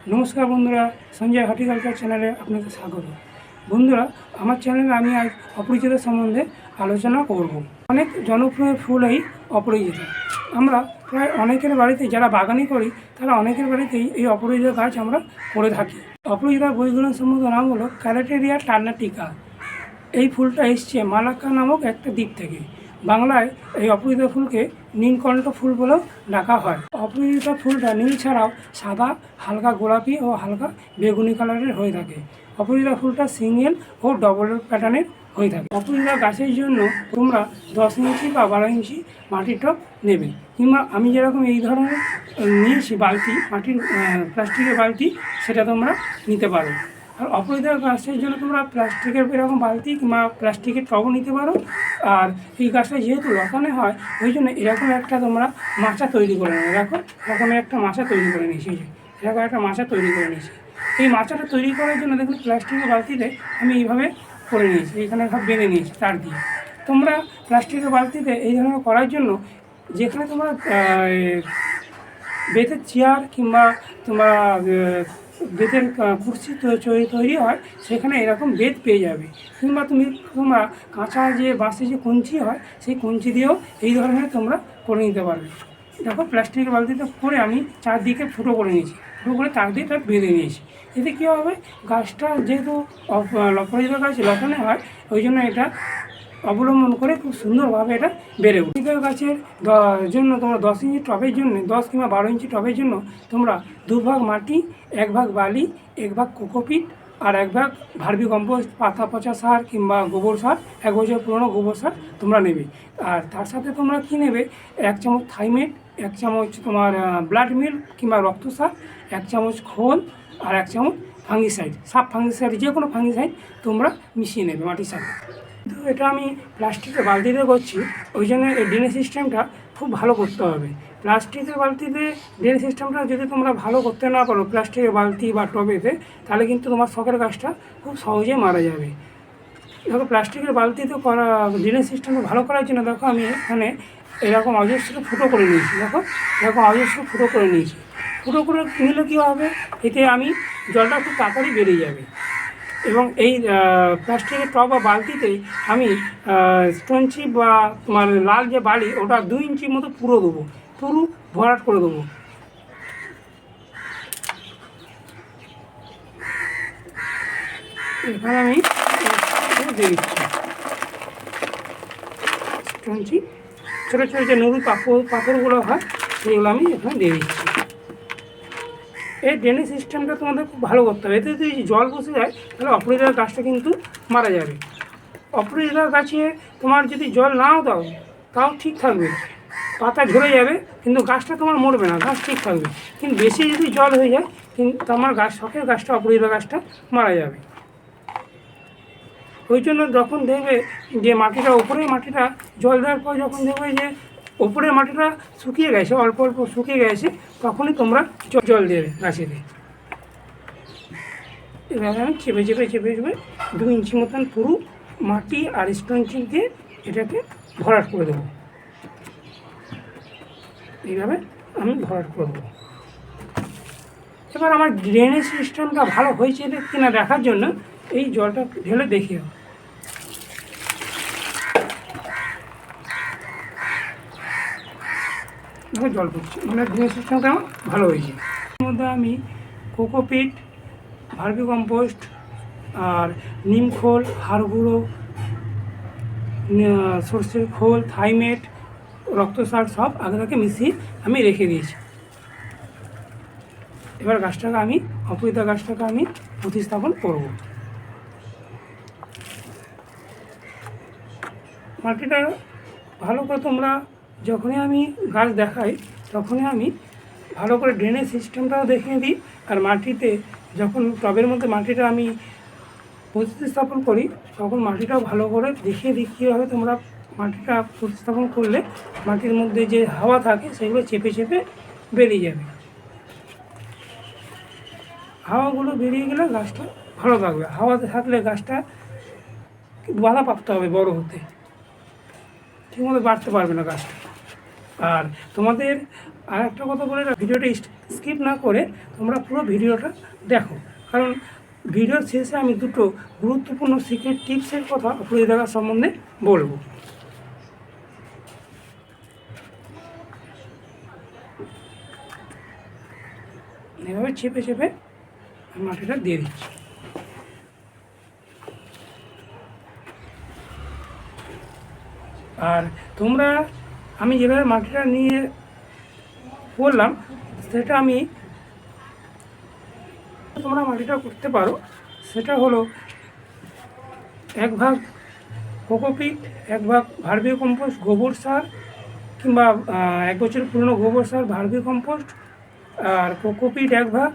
নমস্কার বন্ধুরা, সঞ্জয় হর্টিকালচার চ্যানেলে আপনাদের স্বাগত। বন্ধুরা, আমার চ্যানেলে আমি আজ অপরিচিত সম্বন্ধে আলোচনা করব। অনেক জনপ্রিয় ফুল এই অপরাজিত। আমরা প্রায় অনেকের বাড়িতে যারা বাগানি করি তারা অনেকের বাড়িতেই এই অপরাজিত গাছ আমরা করে থাকি। অপরাজিতার বৈজ্ঞানিক সম্মত নাম হলো ক্যালেটেরিয়া টার্নাটিকা। এই ফুলটা এসছে মালাক্কা নামক একটা দ্বীপ থেকে। বাংলায় এই অপরাজিতা ফুলকে নীলকণ্ঠ ফুল বলেও ডাকা হয়। অপরাজিতা ফুলটা নীল ছাড়াও সাদা, হালকা গোলাপি ও হালকা বেগুনি কালারের হয়ে থাকে। অপরাজিতা ফুলটা সিঙ্গেল ও ডবল প্যাটার্নের হয়ে থাকে। অপরাজিতা গাছের জন্য তোমরা 10 ইঞ্চি বা 12 ইঞ্চি মাটির টব নেবে, কিংবা আমি যেরকম এই ধরনের নিয়েছি বালতি, মাটির প্লাস্টিকের বালতি, সেটা তোমরা নিতে পারো। আর অপরাজিতা গাছের জন্য তোমরা প্লাস্টিকের এরকম বালতি কিংবা প্লাস্টিকের টবও নিতে পারো। আর এই গাছটা যেহেতু লতানে হয়, ওই জন্য এরকম একটা তোমরা মাচা তৈরি করে নেবে। দেখো, এরকম একটা মাচা তৈরি করে নিয়েছি, এরকম একটা মাচা তৈরি করে নিয়েছি। এই মাচাটা তৈরি করার জন্য দেখুন, প্লাস্টিকের বালতিতে আমি এইভাবে করে নিয়েছি, এখানে সব বেঁধে নিয়েছি তার দিয়ে। তোমরা প্লাস্টিকের বালতিতে এই ধরনের করার জন্য যেখানে তোমরা বেতের চেয়ার কিংবা তোমরা বেতের কুর্সি তৈরি হয়, সেখানে এরকম বেত পেয়ে যাবে। কিংবা তোমরা কাঁচা যে বাঁশের যে কঞ্চি হয়, সেই কঞ্চি দিয়েও এই ধরনের তোমরা করে নিতে পারবে। দেখো, প্লাস্টিকের বালতিতে করে আমি চারদিকে ফুটো করে নিয়েছি, ফুটো করে তার দিয়ে তার বেঁধে নিয়েছি। এতে কী হবে, গাছটা যেহেতু অপরাজিতা গাছ লতানে হয়, ওই জন্য এটা অবলম্বন করে খুব সুন্দরভাবে এটা বেড়ে উঠে। অপরাজিতা গাছের জন্য তোমরা 10 ইঞ্চি টবের জন্য, 10 কিংবা 12 ইঞ্চি টবের জন্য তোমরা 2 ভাগ মাটি, 1 ভাগ বালি, 1 ভাগ কোকোপিট আর 1 ভাগ ভার্মি কম্পোস্ট, পাতা পচা সার কিংবা গোবর সার, 1 বছর পুরনো গোবর সার তোমরা নেবে। আর তার সাথে তোমরা কী নেবে, 1 চামচ থাইমেট, 1 চামচ তোমার ব্লাড মিল্ক কিংবা রক্ত সার, 1 চামচ খোল আর 1 চামচ ফাঙ্গিসাইড, সাব ফাঙ্গিসাইড, যে কোনো ফাঙ্গিসাইড তোমরা মিশিয়ে নেবে মাটির সাথে। কিন্তু এটা আমি প্লাস্টিকের বালতিতে করছি, ওই জন্য এই ড্রেনেজ সিস্টেমটা খুব ভালো করতে হবে। প্লাস্টিকের বালতিতে ড্রেনেজ সিস্টেমটা যদি তোমরা ভালো করতে না পারো প্লাস্টিকের বালতি বা টবেতে, তাহলে কিন্তু তোমার শখের গাছটা খুব সহজে মারা যাবে। দেখো, প্লাস্টিকের বালতিতে করা ড্রেনেজ সিস্টেমটা ভালো করার জন্য দেখো আমি এখানে এরকম অজস্র ফুটো করে নিয়েছি। দেখো, এরকম অজস্র ফুটো করে নিয়েছি। ফুটো করে নিলে কী হবে, এতে আমি জলটা খুব তাড়াতাড়ি বেরিয়ে যাবে। এবং এই প্লাস্টিকের টব বা বালতিতে আমি স্টনচি বা তোমার লাল যে বালি, ওটা 2 ইঞ্চির মতো পুরো দেবো, পুরো ভরাট করে দেবো। এখানে আমি দিয়ে দিচ্ছি স্টনচি, ছোটো ছোটো যে নুড়ি পাথরগুলো হয়, সেগুলো আমি এখানে দিয়ে দিচ্ছি। এই ড্রেনেজ সিস্টেমটা তোমাদের খুব ভালো করতে হবে। এতে যদি জল বসে যায়, তাহলে অপরাজিতা গাছটা কিন্তু মারা যাবে। অপরাজিতা গাছে তোমার যদি জল নাও দাও, তাও ঠিক থাকবে, পাতা ঝরে যাবে, কিন্তু গাছটা তোমার মরবে না, গাছ ঠিক থাকবে। কিন্তু বেশি যদি জল হয়ে যায়, কিন্তু আমার গাছ, শখের গাছটা, অপরাজিতা গাছটা মারা যাবে। ওই জন্য যখন দেখবে যে মাটিটা, ওপরের মাটিটা জল দেওয়ার পর যখন দেখবে যে ওপরের মাটিটা শুকিয়ে গেছে, অল্প অল্প শুকিয়ে গেছে, তখনই তোমরা জল দেবে গাছেতে। এভাবে আমি চেপে 2 ইঞ্চি মতন পুরো মাটি আর স্টনচিল দিয়ে এটাকে ভরাট করে দেবো। এইভাবে আমি ভরাট করে দেবো। এবার আমার ড্রেনেজ সিস্টেমটা ভালো হয়েছে কিনা দেখার জন্য এই জলটা ঢেলে দেখি। জল পড়ছে, মানে ড্রেনেজ সিস্টেমটা আমার ভালো হয়েছে। এর মধ্যে আমি কোকোপিট, ভার্মি কম্পোস্ট আর নিম খোল, হাড় গুঁড়ো, সর্ষের খোল, থাইমেট, রক্ত সার সব আগে থেকে মিশিয়ে আমি রেখে দিয়েছি। এবার গাছটাকে আমি, অপরাজিতা গাছটাকে আমি প্রতিস্থাপন করব। মাটিটা ভালো করে তোমরা, যখনই আমি গাছ দেখাই তখনই আমি ভালো করে ড্রেনেজ সিস্টেমটাও দেখিয়ে দিই। আর মাটিতে যখন টবের মধ্যে মাটিটা আমি প্রতিস্থাপন করি, তখন মাটিটাও ভালো করে দেখিয়ে দিই কীভাবে তোমরা মাটিটা প্রতিস্থাপন করলে মাটির মধ্যে যে হাওয়া থাকে সেগুলো চেপে বেরিয়ে যাবে। হাওয়াগুলো বেরিয়ে গেলে গাছটা ভালো থাকবে। হাওয়াতে থাকলে গাছটা বাধাপ্রাপ্ত হবে বড় হতে, ঠিকমতো বাড়তে পারবে না গাছটা। আর তোমাদের আর একটা কথা বলে, ভিডিওটা স্কিপ না করে তোমরা পুরো ভিডিওটা দেখো, কারণ ভিডিওর শেষে আমি দুটো গুরুত্বপূর্ণ সিক্রেট টিপসের কথা অপরাজিতা গাছ সম্বন্ধে বলবো। এভাবে চেপে চেপে মাটিটা দিয়ে দিচ্ছি। আর তোমরা আমি যেভাবে মাটিটা নিয়ে বললাম সেটা তোমরা মাটিটা করতে পারো। সেটা হলো 1 ভাগ কোকোপিট, 1 ভাগ ভার্মি কম্পোস্ট গোবর সার, কিংবা 1 বছর পুরনো গোবর সার ভার্মি কম্পোস্ট, আর কোকোপিট 1 ভাগ,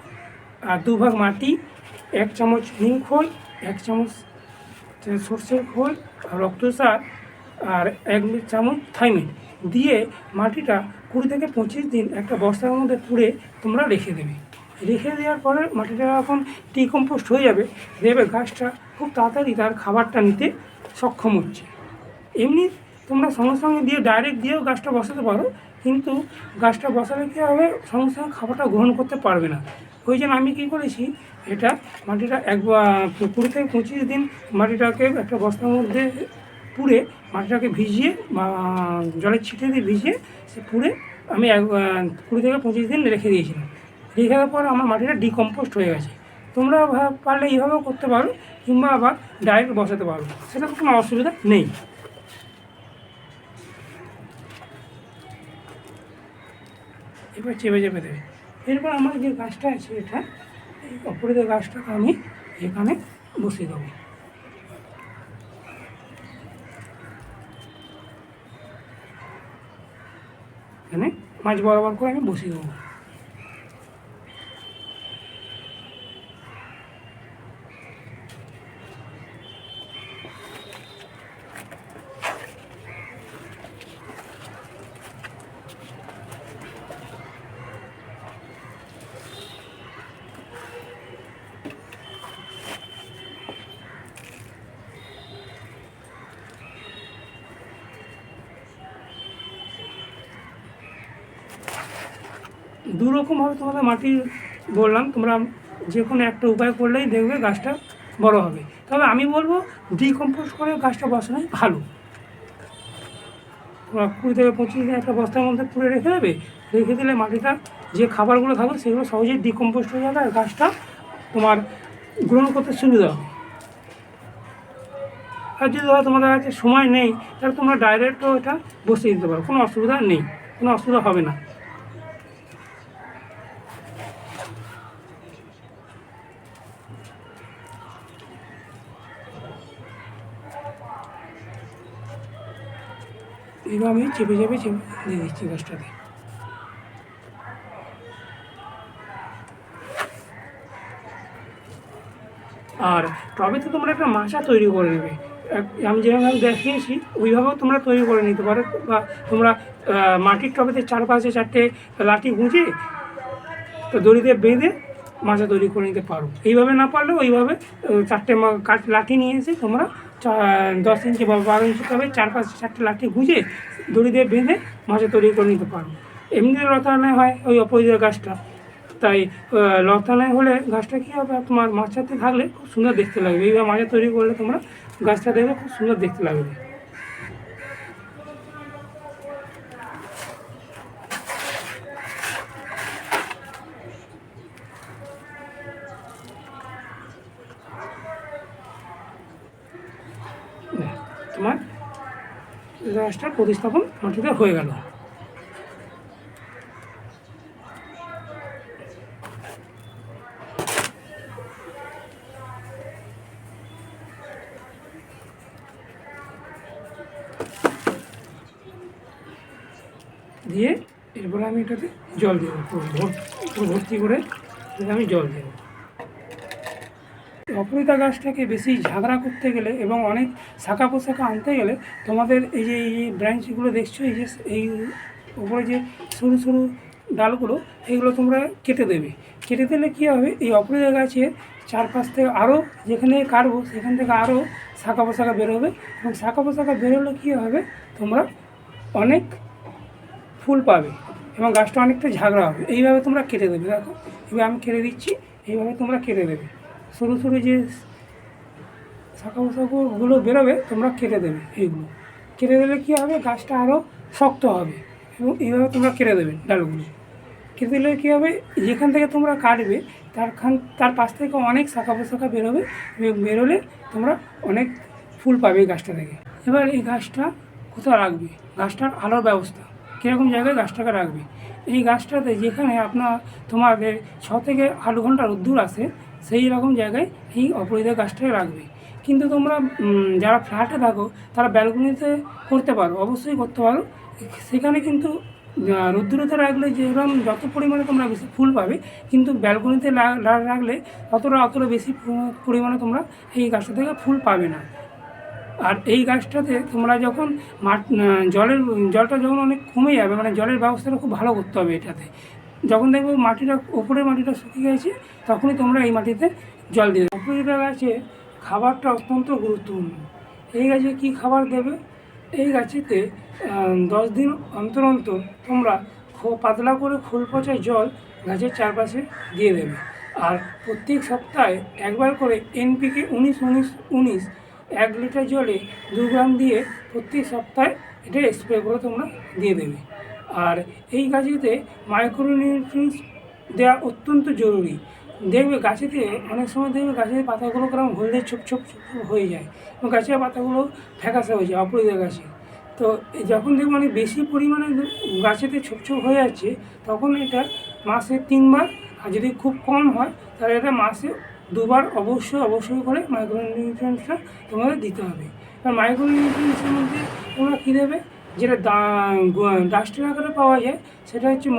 আর 2 ভাগ মাটি, 1 চামচ নিম খোল, 1 চামচ সর্ষের খোল, রক্ত সার, আর 1 চামচ থাইমেট দিয়ে মাটিটা 20 থেকে 25 দিন একটা বস্তার মধ্যে পুড়ে তোমরা রেখে দেবে। রেখে দেওয়ার পরে মাটিটা যখন ডিকম্পোস্ট হয়ে যাবে, দেখবে গাছটা খুব তাড়াতাড়ি তার খাবারটা নিতে সক্ষম হচ্ছে। এমনি তোমরা সঙ্গে সঙ্গে দিয়ে ডাইরেক্ট দিয়েও গাছটা বসাতে পারো, কিন্তু গাছটা বসালে কী হবে, সঙ্গে সঙ্গে খাবারটা গ্রহণ করতে পারবে না। ওই জন্য আমি কী করেছি, এটা মাটিটা 20 থেকে 25 দিন মাটিটাকে একটা বস্তার মধ্যে পুড়ে মাটিটাকে ভিজিয়ে জলের ছিটে দিয়ে ভিজিয়ে সে পুড়ে আমি 20 থেকে 25 দিন রেখে দিয়েছিলাম। রেখে দেওয়ার পর আমার মাটিটা ডিকম্পোস্ট হয়ে গেছে। তোমরা পারলে এইভাবেও করতে পারো, কিংবা আবার ডাইরেক্ট বসাতে পারো, সেটা কোনো অসুবিধা নেই। এবার চেপে চেপে দেবে। এরপর আমার যে গাছটা আছে, এটা এই অপরাজিতা গাছটাকে আমি এখানে বসিয়ে দেবো। এখানে মাছ বরাবর করে আমি বসিয়ে দেবো। দুরকমভাবে তোমাদের মাটির বললাম, তোমরা যে কোনো একটা উপায় করলেই দেখবে গাছটা বড় হবে। তবে আমি বলবো ডিকম্পোস্ট করে গাছটা বসানোই ভালো। তোমরা 20 থেকে 25 দিন একটা বস্তার মধ্যে পুড়ে রেখে দেবে। রেখে দিলে মাটিটা যে খাবারগুলো থাকবে সেগুলো সহজেই ডিকম্পোস্ট হয়ে যাবে, আর গাছটা তোমার গ্রহণ করতে সুবিধা হবে। আর যদি ধরো তোমাদের কাছে সময় নেই, তাহলে তোমরা ডাইরেক্টও এটা বসিয়ে দিতে পারো, কোনো অসুবিধা নেই, কোনো অসুবিধা হবে না। এবার আমি চেপে চেপে দিয়ে দিচ্ছি গাছটাতে। আর টবেতে তোমরা একটা মাচা তৈরি করে নেবে। আমি যেভাবে দেখিয়েছি ওইভাবেও তোমরা তৈরি করে নিতে পারো, বা তোমরা মাটির টবেতে 4 পাশে 4টে লাঠি গুঁজে তো দড়ি দিয়ে বেঁধে মাচা তৈরি করে নিতে পারো। এইভাবে না পারলেও ওইভাবে 4টে লাঠি নিয়ে এসে তোমরা 10 ইঞ্চি বা 12 ইঞ্চি টবে 4 পাশে 4টে লাঠি গুঁজে দড়ি দিয়ে বেঁধে মাচা তৈরি করে নিতে পারো। এমনি লতানায় হয় ওই অপরাজিতা গাছটা, তাই লতানায় হলে গাছটা কী হবে, তোমার মাচাতে থাকলে খুব সুন্দর দেখতে লাগবে। এইভাবে মাচা তৈরি করলে তোমরা গাছটা দেখবে খুব সুন্দর দেখতে লাগবে। তোমার গাছটার প্রতিস্থাপন মাটিতে হয়ে গেল। দিয়ে এরপরে আমি এটাতে জল দেবো, পুরো ভর্তি করে এটাতে আমি জল দেবো। অপরাজিতা গাছটাকে বেশি ঝাগড়া করতে গেলে এবং অনেক শাখা পোশাখা আনতে গেলে তোমাদের এই যে ব্রাঞ্চগুলো দেখছো, এই উপরে যে সরু সরু ডালগুলো, এইগুলো তোমরা কেটে দেবে। কেটে দিলে কী হবে, এই অপরাজিতা গাছের চারপাশ থেকে আরও যেখানে কাটবো সেখান থেকে আরও শাখা পোশাখা বেরোবে, এবং শাখা পোশাখা বেরোলে কী হবে, তোমরা অনেক ফুল পাবে। এবং গাছটা অনেকটা ঝাগড়া হবে। এইভাবে তোমরা কেটে দেবে। দেখো এবার আমি কেটে দিচ্ছি, এইভাবে তোমরা কেটে দেবে। সরু সরু যে শাখা পোশাকগুলো বেরোবে তোমরা কেটে দেবে। এইগুলো কেটে দিলে কী হবে, গাছটা আরও শক্ত হবে। এবং এইভাবে তোমরা কেটে দেবে ডালগুলো। কেটে দিলে কী হবে, যেখান থেকে তোমরা কাটবে তার পাশ থেকে অনেক শাখা পোশাখা বেরোবে, এবং বেরোলে তোমরা অনেক ফুল পাবে এই গাছটা থেকে। এবার এই গাছটা কোথায় রাখবে, গাছটার আলোর ব্যবস্থা কীরকম জায়গায় গাছটাকে রাখবে। এই গাছটাতে যেখানে তোমাদের 6 থেকে 8 ঘন্টা রোদ্দুর আসে, সেই রকম জায়গায় এই অপরাজিতা গাছটাকে রাখবে। কিন্তু তোমরা যারা ফ্ল্যাটে থাকো তারা ব্যালকনিতে করতে পারো, অবশ্যই করতে পারো। সেখানে কিন্তু রোদ্দুরেতে রাখলে যেরকম যত পরিমাণে তোমরা বেশি ফুল পাবে, কিন্তু ব্যালকনিতে রাখলে অতটা বেশি পরিমাণে তোমরা এই গাছটা থেকে ফুল পাবে না। আর এই গাছটাতে তোমরা যখন জলটা যখন অনেক কমে যাবে, মানে জলের ব্যবস্থাটা খুব ভালো করতে হবে এটাতে। যখন দেখবে ওপরের মাটিটা শুকিয়ে গেছে, তখনই তোমরা এই মাটিতে জল দিয়ে দেবে। অপরাজিতা গাছে খাবারটা অত্যন্ত গুরুত্বপূর্ণ। এই গাছে কী খাবার দেবে, এই গাছেতে 10 দিন অন্তর অন্তর তোমরা পাতলা করে খোল পচা জল গাছের চারপাশে দিয়ে দেবে। আর প্রত্যেক সপ্তাহে একবার করে NPK 19-19-19 1 লিটার জলে 2 গ্রাম দিয়ে প্রত্যেক সপ্তাহে এটা স্প্রে করে তোমরা দিয়ে দেবে। আর এই গাছেতে মাইক্রোনিউট্রিয়েন্টস দেওয়া অত্যন্ত জরুরি। দেখবে গাছেতে অনেক সময় দেখবে গাছের পাতাগুলো কেরকম হলদে ছোপ ছোপ হয়ে যায়, এবং গাছের পাতাগুলো ফ্যাকাশে হয়ে যায় অপরাজিতা গাছে। তো যখন দেখবো অনেক বেশি পরিমাণে গাছেতে ছোপ ছোপ হয়ে যাচ্ছে, তখন এটা মাসে 3 বার, আর যদি খুব কম হয় তাহলে এটা মাসে 2 বার অবশ্যই করে মাইক্রোনিউট্রিয়েন্টসটা তোমাদের দিতে হবে। আর মাইক্রোনিউট্রিয়েন্টসের মধ্যে তোমরা কী দেবে, যেটা ডাস্টের আকারে পাওয়া যায় সেটা হচ্ছে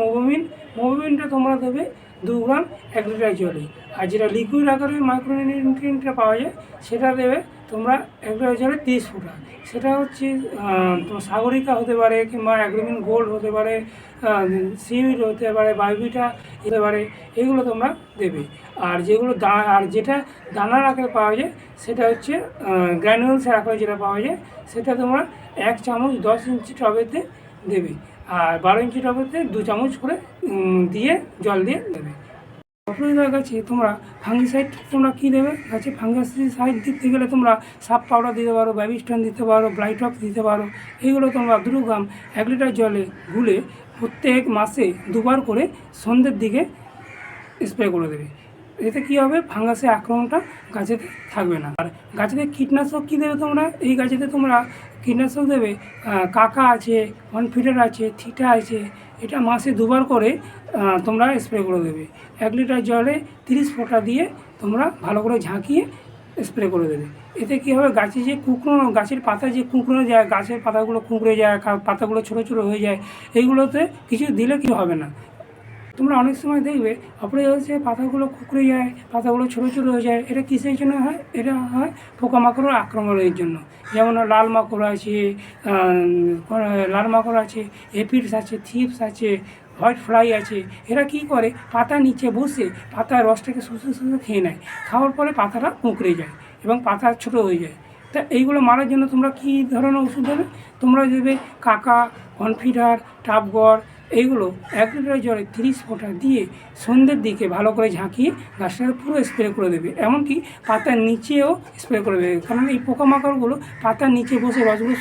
মোবোমিনটা তোমরা দেবে 2 গ্রাম 1 লিটার জলে। আর যেটা লিকুইড আকারে মাইক্রোনিউট্রিয়েন্টটা পাওয়া যায় সেটা দেবে তোমরা 1 লিটার জলে 30 ফোঁটা। সেটা হচ্ছে তোমার সাগরিকা হতে পারে, কিংবা অ্যাগ্রোমিন গোল্ড হতে পারে, সিউইড হতে পারে, বায়োভিটা হতে পারে, এগুলো তোমরা দেবে। আর যেটা দানার আকারে পাওয়া যায় সেটা হচ্ছে গ্র্যানুলসের আকারে যেটা পাওয়া যায়, সেটা তোমরা 1 চামচ 10 ইঞ্চি টবেতে দেবে। আর 12 ইঞ্চি টবেতে 2 চামচ করে দিয়ে জল দিয়ে দেবে। অপরাজিতা গাছে তোমরা ফাঙ্গিসাইড তোমরা কী দেবে, গাছে ফাঙ্গিসাইড দিতে গেলে তোমরা সাপ পাউডার দিতে পারো, ব্যাবিস্টন দিতে পারো, ব্লাইটক্স দিতে পারো। এইগুলো তোমরা 2 গ্রাম 1 লিটার জলে গুলে প্রত্যেক মাসে 2 বার করে সন্ধ্যের দিকে স্প্রে করে দেবে। এতে কী হবে, ফাঙ্গাসের আক্রমণটা গাছেতে থাকবে না। আর গাছেতে কীটনাশক কী দেবে তোমরা, এই গাছেতে তোমরা কীটনাশক দেবে কাকা আছে, কনফিডার আছে, থিটা আছে। এটা মাসে 2 বার করে তোমরা স্প্রে করে দেবে। 1 লিটার জলে 30 ফোঁটা দিয়ে তোমরা ভালো করে ঝাঁকিয়ে স্প্রে করে দেবে। এতে কী হবে, গাছের পাতা যে কুঁকড়ে যায়, গাছের পাতাগুলো কুঁকড়ে যায়, পাতাগুলো ছোটো ছোটো হয়ে যায়, এইগুলোতে কিছু দিলে কিছু হবে না। তোমরা অনেক সময় দেখবে অপরাজিতা গাছের পাতাগুলো কুঁকড়ে যায়, পাতাগুলো ছোটো ছোটো হয়ে যায়। এটা কিসের জন্য হয়, এটা হয় পোকামাকড়ের আক্রমণের জন্য। যেমন লাল মাকড় আছে, এপিডস আছে, থিপস আছে, হোয়াইট ফ্লাই আছে। এরা কী করে, পাতার নিচে বসে পাতার রসটাকে শুষে খেয়ে নেয়। খাওয়ার পরে পাতাটা কুঁকড়ে যায় এবং পাতা ছোটো হয়ে যায়। তা এইগুলো মারার জন্য তোমরা কী ধরনের ওষুধ দেবে, তোমরা দেবে কাকা, কনফিডার, টাপগড়, এইগুলো 1 লিটার জলে 30 ফোঁটা দিয়ে সন্ধ্যের দিকে ভালো করে ঝাঁকিয়ে গাছটাকে পুরো স্প্রে করে দেবে। এমনকি পাতার নিচেও স্প্রে করে দেবে, কারণ এই পোকামাকড়গুলো পাতার নিচে বসে রসগুলো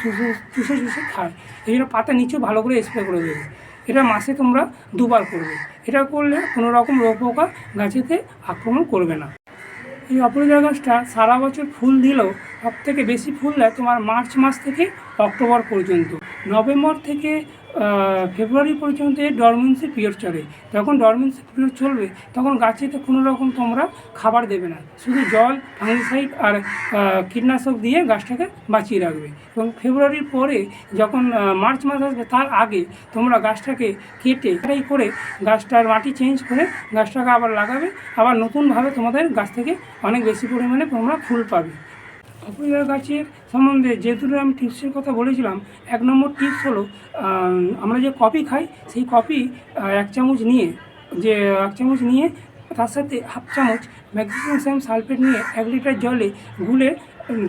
চুষে খায়। এই জন্য পাতার নিচেও ভালো করে স্প্রে করে দেবে। এটা মাসে তোমরা 2 বার করবে। এটা করলে কোনো রকম রোগ পোকা গাছেতে আক্রমণ করবে না। এই অপরাজিতা গাছটা সারা বছর ফুল দিলেও সবথেকে বেশি ফুল দেয় তোমার মার্চ মাস থেকে অক্টোবর পর্যন্ত। নভেম্বর থেকে ফেব্রুয়ারি পর্যন্ত ডরমেন্সি পিরিয়ড চলে। যখন ডরমেন্সি পিরিয়ড চলবে তখন গাছেতে কোনো রকম তোমরা খাবার দেবে না, শুধু জল, ফাঙ্গিসাইড আর কীটনাশক দিয়ে গাছটাকে বাঁচিয়ে রাখবে। এবং ফেব্রুয়ারির পরে যখন মার্চ মাস আসবে তার আগে তোমরা গাছটাকে কেটে করে গাছটার মাটি চেঞ্জ করে গাছটাকে আবার লাগাবে। আবার নতুনভাবে তোমাদের গাছ থেকে অনেক বেশি পরিমাণে তোমরা ফুল পাবে। অপরাজিতা গাছের সম্বন্ধে যেহেতু আমি টিপসের কথা বলেছিলাম, 1 নম্বর টিপস হলো আমরা যে কফি খাই সেই কফি 1 চামচ নিয়ে তার সাথে 1/2 চামচ ম্যাগনেসিয়াম সালফেট নিয়ে 1 লিটার জলে গুলে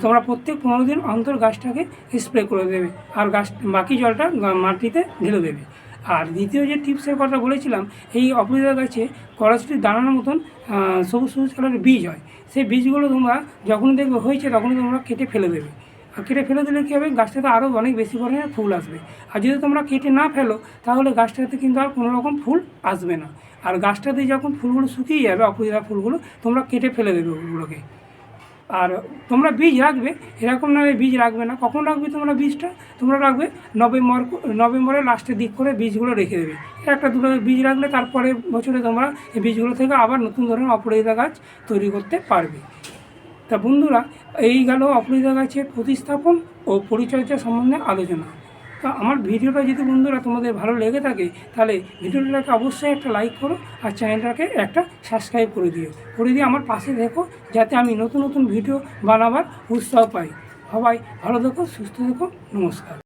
তোমরা প্রত্যেক 15 দিন অন্তর গাছটাকে স্প্রে করে দেবে। আর বাকি জলটা মাটিতে ঢেলে দেবে। আর দ্বিতীয় যে টিপসের কথা বলেছিলাম, এই অপরাজিতা গাছে কড়াইশুঁটির দানার মতন সবুজ সবুজ কালারের বীজ হয়। সেই বীজগুলো তোমরা যখনই দেখবে হয়েছে তখনই তোমরা কেটে ফেলে দেবে। আর কেটে ফেলে দিলে কী হবে, গাছটাতে আরও অনেক বেশি পরিমাণে ফুল আসবে। আর যদি তোমরা কেটে না ফেলো তাহলে গাছটাতে কিন্তু আর কোনো রকম ফুল আসবে না। আর গাছটাতে যখন ফুলগুলো শুকিয়ে যাবে, অপরাজিতা ফুলগুলো, তোমরা কেটে ফেলে দেবে ওগুলোকে। আর তোমরা বীজ রাখবে, এরকম না বীজ রাখবে না। কখন রাখবে তোমরা বীজটা? তোমরা রাখবে নভেম্বরের লাস্টের দিক করে বীজগুলো রেখে দেবে। একটা দুটো বীজ রাখলে তারপরে বছরে তোমরা এই বীজগুলো থেকে আবার নতুন ধরনের অপরাজিতা গাছ তৈরি করতে পারবে। তা বন্ধুরা, এই গেল অপরাজিতা গাছের প্রতিস্থাপন ও পরিচর্যা সম্বন্ধে আলোচনা। তো আমার ভিডিওটা যদি বন্ধুরা তোমাদের ভালো লেগে থাকে তাহলে ভিডিওটাকে অবশ্যই একটা লাইক করো আর চ্যানেলটাকে একটা সাবস্ক্রাইব করে দিয়ে আমার পাশে দেখো, যাতে আমি নতুন নতুন ভিডিও বানাবার উৎসাহ পাই। সবাই ভালো থেকো, সুস্থ থেকো, নমস্কার।